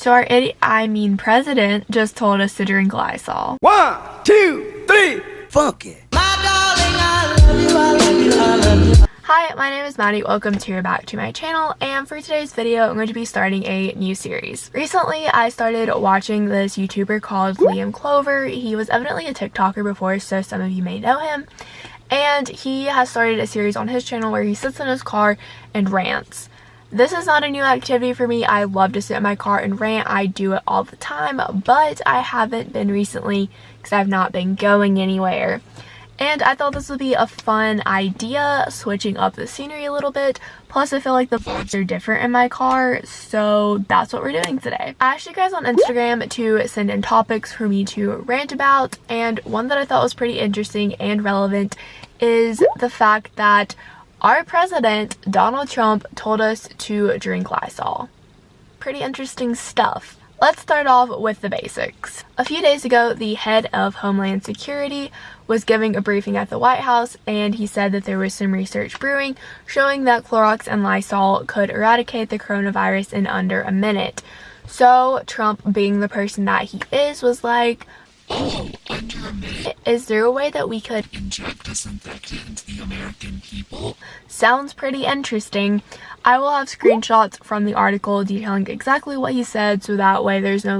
So our president just told us to drink Lysol. 1, 2, 3, funk it. Hi, my name is Maddie. Welcome back to my channel, and for today's video I'm going to be starting a new series. Recently I started watching this YouTuber called Liam Clover. He was evidently a TikToker before, so some of you may know him. And he has started a series on his channel where he sits in his car and rants. This is not a new activity for me. I love to sit in my car and rant. I do it all the time, but I haven't been recently because I've not been going anywhere. And I thought this would be a fun idea, switching up the scenery a little bit. Plus, I feel like the vibes are different in my car, so that's what we're doing today. I asked you guys on Instagram to send in topics for me to rant about, and one that I thought was pretty interesting and relevant is the fact that our president, Donald Trump, told us to drink Lysol. Pretty interesting stuff. Let's start off with the basics. A few days ago, the head of Homeland Security was giving a briefing at the White House, and he said that there was some research brewing showing that Clorox and Lysol could eradicate the coronavirus in under a minute. So Trump, being the person that he is, was like, "Oh, under a minute. Is there a way that we could Inject disinfectant into the American people?" Sounds pretty interesting. I will have screenshots from the article detailing exactly what he said, so that way there's no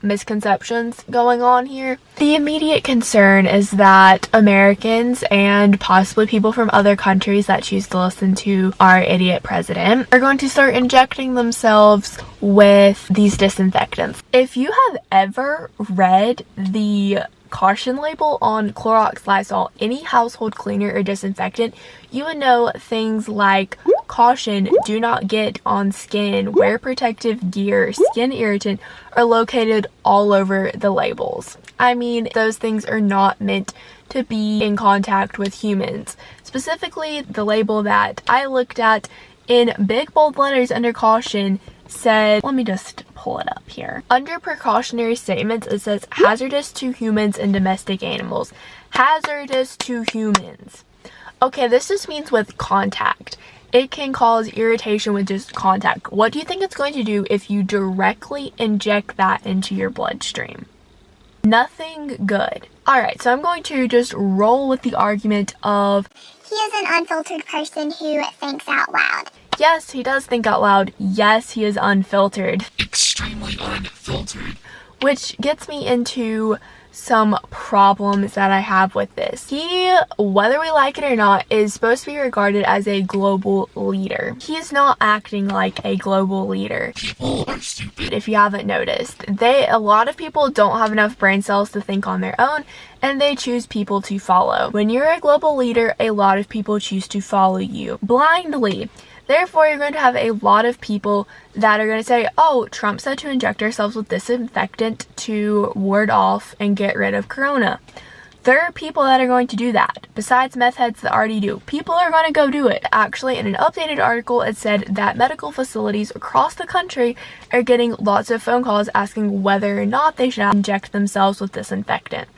misconceptions going on here. The immediate concern is that Americans and possibly people from other countries that choose to listen to our idiot president are going to start injecting themselves with these disinfectants. If you have ever read the caution label on Clorox, Lysol, any household cleaner or disinfectant, you would know things like caution, do not get on skin, wear protective gear, skin irritant are located all over the labels. I mean, those things are not meant to be in contact with humans. Specifically, the label that I looked at in big bold letters under caution said, let me just pull it up here. Under precautionary statements, it says hazardous to humans and domestic animals. Hazardous to humans. Okay, this just means with contact. It can cause irritation with just contact. What do you think it's going to do if you directly inject that into your bloodstream? Nothing good. Alright, so I'm going to just roll with the argument of he is an unfiltered person who thinks out loud. Yes, he does think out loud. Yes, he is unfiltered. Extremely unfiltered. Which gets me into some problems that I have with this. He, whether we like it or not, is supposed to be regarded as a global leader. He is not acting like a global leader. People are stupid. If you haven't noticed, a lot of people don't have enough brain cells to think on their own, and they choose people to follow. When you're a global leader, a lot of people choose to follow you blindly. Therefore, you're going to have a lot of people that are going to say, oh, Trump said to inject ourselves with disinfectant to ward off and get rid of corona. There are people that are going to do that. Besides meth heads that already do. People are going to go do it. Actually, in an updated article, it said that medical facilities across the country are getting lots of phone calls asking whether or not they should inject themselves with disinfectant.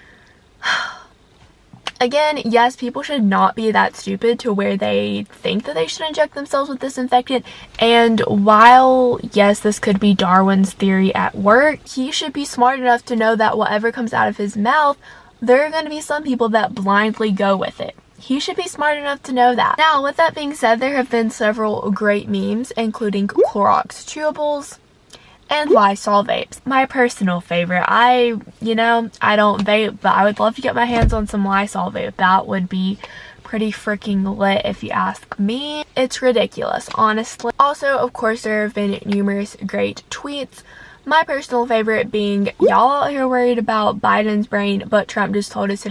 Again, yes, people should not be that stupid to where they think that they should inject themselves with disinfectant. And while, yes, this could be Darwin's theory at work, he should be smart enough to know that whatever comes out of his mouth, there are going to be some people that blindly go with it. He should be smart enough to know that. Now, with that being said, there have been several great memes, including Clorox chewables and Lysol vapes. My personal favorite. I don't vape, but I would love to get my hands on some Lysol vape. That would be pretty freaking lit if you ask me. It's ridiculous, honestly. Also, of course, there have been numerous great tweets. My personal favorite being, y'all out here worried about Biden's brain, but Trump just told us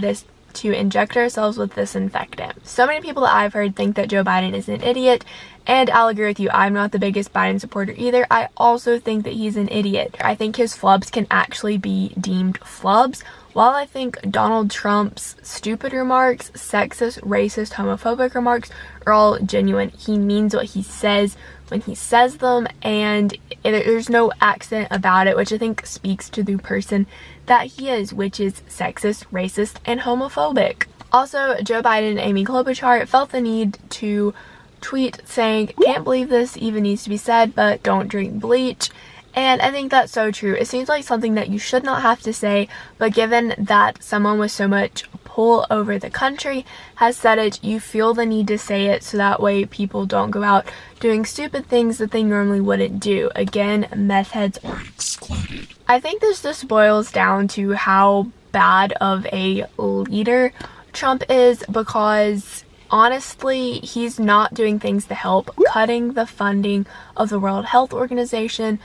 to inject ourselves with disinfectant. So many people that I've heard think that Joe Biden is an idiot, and I'll agree with you. I'm not the biggest Biden supporter either. I also think that he's an idiot. I think his flubs can actually be deemed flubs. While I think Donald Trump's stupid remarks, sexist, racist, homophobic remarks are all genuine. He means what he says when he says them, and there's no accent about it, which I think speaks to the person that he is, which is sexist, racist, and homophobic. Also, Joe Biden and Amy Klobuchar felt the need to tweet saying, "Can't believe this even needs to be said, but don't drink bleach." And I think that's so true. It seems like something that you should not have to say, but given that someone with so much pull over the country has said it, you feel the need to say it so that way people don't go out doing stupid things that they normally wouldn't do. Again, meth heads are excluded. I think this just boils down to how bad of a leader Trump is, because honestly, he's not doing things to help. Cutting the funding of the World Health Organization,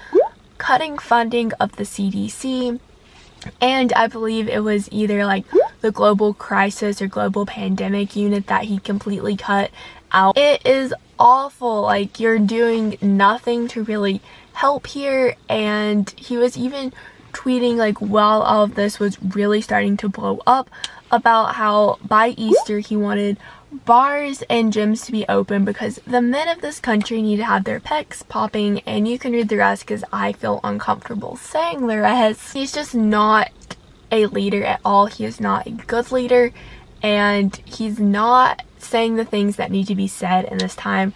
cutting funding of the CDC, and I believe it was either like the global crisis or global pandemic unit that he completely cut out. It is awful. Like, you're doing nothing to really help here. And he was even tweeting, like, while all of this was really starting to blow up, about how by Easter he wanted bars and gyms to be open because the men of this country need to have their pecs popping. And you can read the rest because I feel uncomfortable saying the rest. He's just not a leader at all. He is not a good leader, and he's not saying the things that need to be said in this time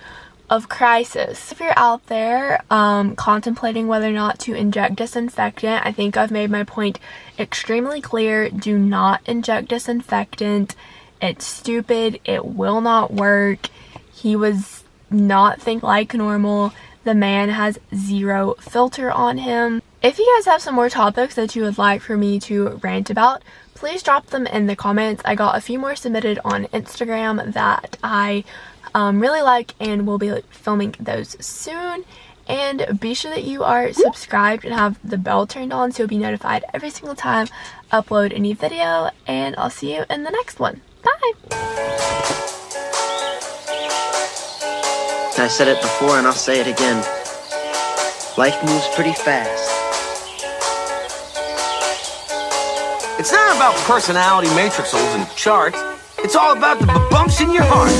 of crisis. If you're out there contemplating whether or not to inject disinfectant, I think I've made my point extremely clear. Do not inject disinfectant. It's stupid. It will not work. He was not think like normal. The man has zero filter on him. If you guys have some more topics that you would like for me to rant about, please drop them in the comments. I got a few more submitted on Instagram that I really like, and we'll be filming those soon. And be sure that you are subscribed and have the bell turned on so you'll be notified every single time I upload a new video. And I'll see you in the next one. Bye! I said it before and I'll say it again. Life moves pretty fast. It's not about personality matrixels and charts. It's all about the bumps in your heart.